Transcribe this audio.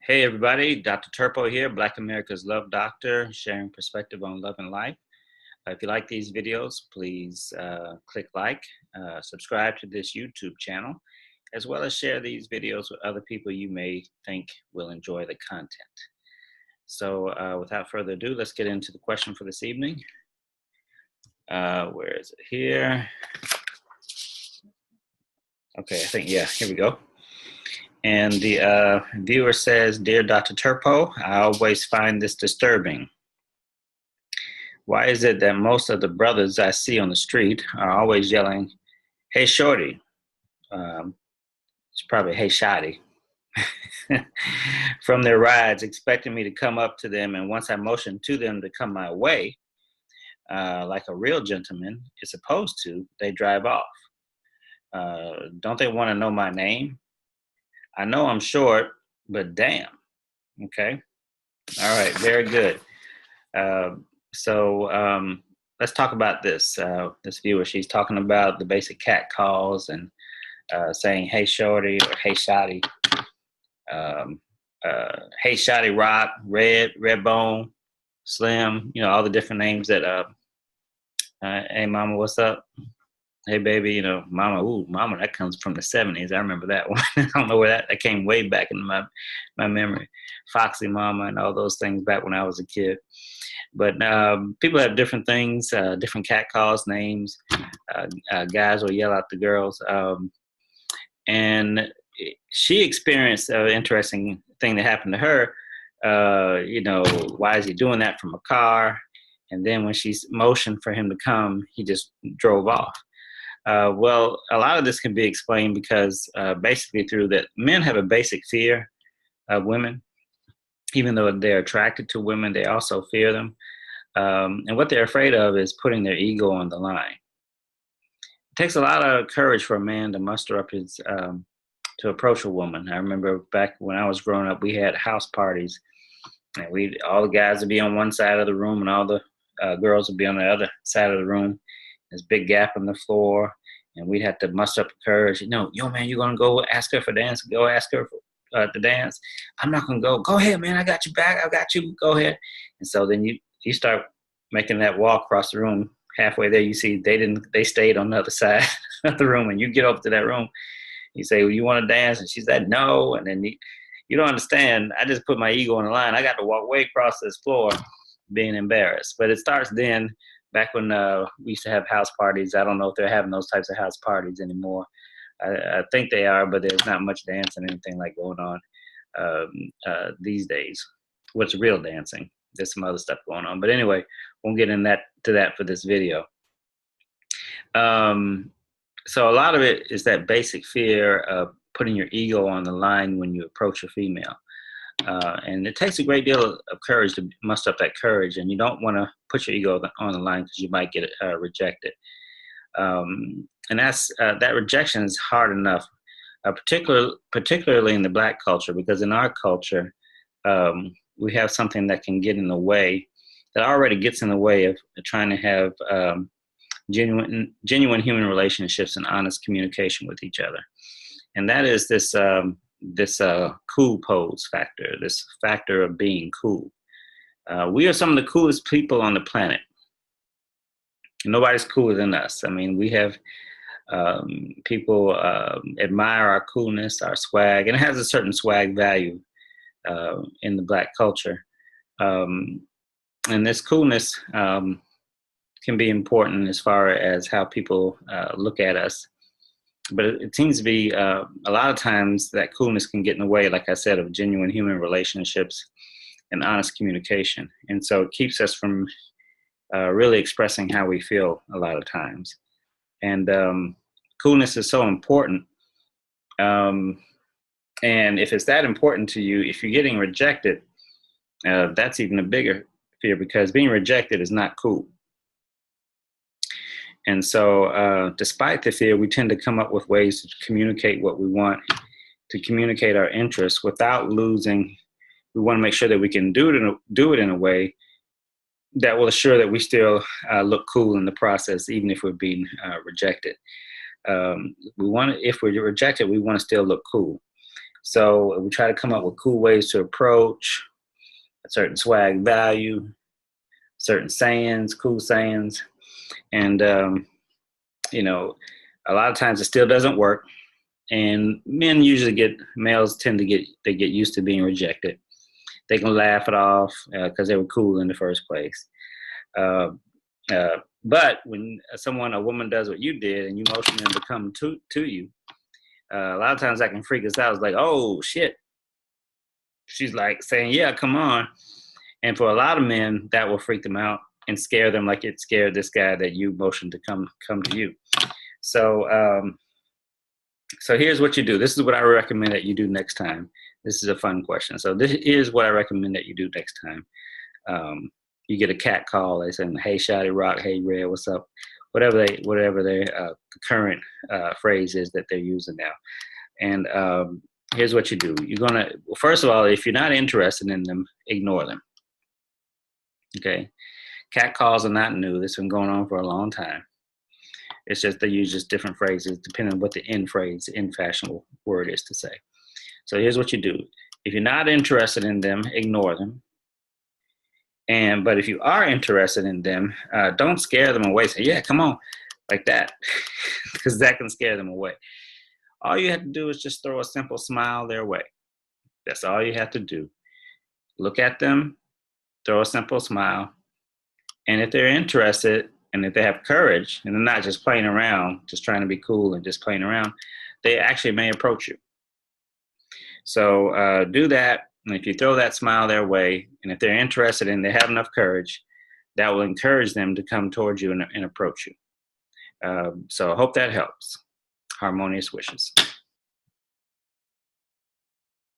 Hey everybody, Dr. Turpeau here, Black America's Love Doctor, sharing perspective on love and life. If you like these videos, please click like, subscribe to this YouTube channel, as well as share these videos with other people you may think will enjoy the content. So without further ado, let's get into the question for this evening. Where is it? Here. Okay, I think, yeah, here we go. And the viewer says, "Dear Dr. Turpeau, I always find this disturbing. Why is it that most of the brothers I see on the street are always yelling, 'Hey, Shorty'? It's probably 'Hey, Shotty' from their rides, expecting me to come up to them, and once I motion to them to come my way, like a real gentleman is supposed to, they drive off. Don't they want to know my name? I know I'm short, but damn." Okay. All right. Very good. So let's talk about this. This viewer, she's talking about the basic cat calls and saying, "Hey, Shorty," or "Hey, Shotty." Hey, Shotty Rock, Red Bone, Slim, all the different names that, hey, mama, what's up? Hey, baby, mama, ooh, mama, that comes from the 70s. I remember that one. I don't know where that came way back in my memory. Foxy Mama and all those things back when I was a kid. But people have different things, different cat calls, names. Guys will yell out the girls. And she experienced an interesting thing that happened to her. Why is he doing that from a car? And then when she motioned for him to come, he just drove off. Well, a lot of this can be explained because basically through that, men have a basic fear of women. Even though they're attracted to women, they also fear them. And what they're afraid of is putting their ego on the line. It takes a lot of courage for a man to muster up his, to approach a woman. I remember back when I was growing up, we had house parties, and all the guys would be on one side of the room, and all the girls would be on the other side of the room. There's a big gap on the floor, and we'd have to muster up the courage. Yo, man, you gonna go ask her for dance? Go ask her to dance? I'm not gonna go. Go ahead, man. I got you back. I got you. Go ahead. And so then you start making that walk across the room. Halfway there, you see they stayed on the other side of the room, and you get over to that room. You say, "Well, you want to dance?" And she said, "No." And then you don't understand. I just put my ego on the line. I got to walk way across this floor, being embarrassed. But it starts then. Back when we used to have house parties. I don't know if they're having those types of house parties anymore. I think they are, but there's not much dancing, anything like going on these days. What's real dancing? There's some other stuff going on. But anyway, won't get into that for this video. So a lot of it is that basic fear of putting your ego on the line when you approach a female. And it takes a great deal of courage to muster up that courage, and you don't want to put your ego on the line because you might get rejected. And that rejection is hard enough, particularly in the Black culture, because in our culture, we have something that can get in the way, that already gets in the way of trying to have genuine human relationships and honest communication with each other. And that is this cool pose factor, this factor of being cool. We are some of the coolest people on the planet. Nobody's cooler than us. I mean, we have people admire our coolness, our swag, and it has a certain swag value in the Black culture. And this coolness can be important as far as how people look at us. But it seems to be a lot of times that coolness can get in the way, like I said, of genuine human relationships and honest communication. And so it keeps us from really expressing how we feel a lot of times. And coolness is so important. And if it's that important to you, if you're getting rejected, that's even a bigger fear, because being rejected is not cool. And so despite the fear, we tend to come up with ways to communicate what we want, to communicate our interests without losing. We want to make sure that we can do it in a way that will assure that we still look cool in the process, even if we're being rejected. If we're rejected, we want to still look cool. So we try to come up with cool ways to approach a certain swag value, certain sayings, cool sayings. And, you know, a lot of times it still doesn't work. And males tend to get used to being rejected. They can laugh it off because they were cool in the first place. But when a woman does what you did and you motion them to come to you, a lot of times that can freak us out. It's like, oh shit. She's like saying, yeah, come on. And for a lot of men, that will freak them out and scare them like it scared this guy that you motioned to come to you. So, so here's what you do. This is what I recommend that you do next time. This is a fun question. So this is what I recommend that you do next time. You get a cat call. They say, hey, Shortie Rock, hey, Red, what's up? Whatever their current phrase is that they're using now. And here's what you do. First of all, if you're not interested in them, ignore them. Okay? Cat calls are not new. This has been going on for a long time. It's just they use just different phrases depending on what the end fashionable word is to say. So here's what you do. If you're not interested in them, ignore them. But if you are interested in them, don't scare them away. Say, yeah, come on, like that, because that can scare them away. All you have to do is just throw a simple smile their way. That's all you have to do. Look at them, throw a simple smile. And if they're interested and if they have courage and they're not just playing around, just trying to be cool and just playing around, they actually may approach you. So do that. And if you throw that smile their way, and if they're interested and they have enough courage, that will encourage them to come towards you and approach you. So I hope that helps. Harmonious wishes.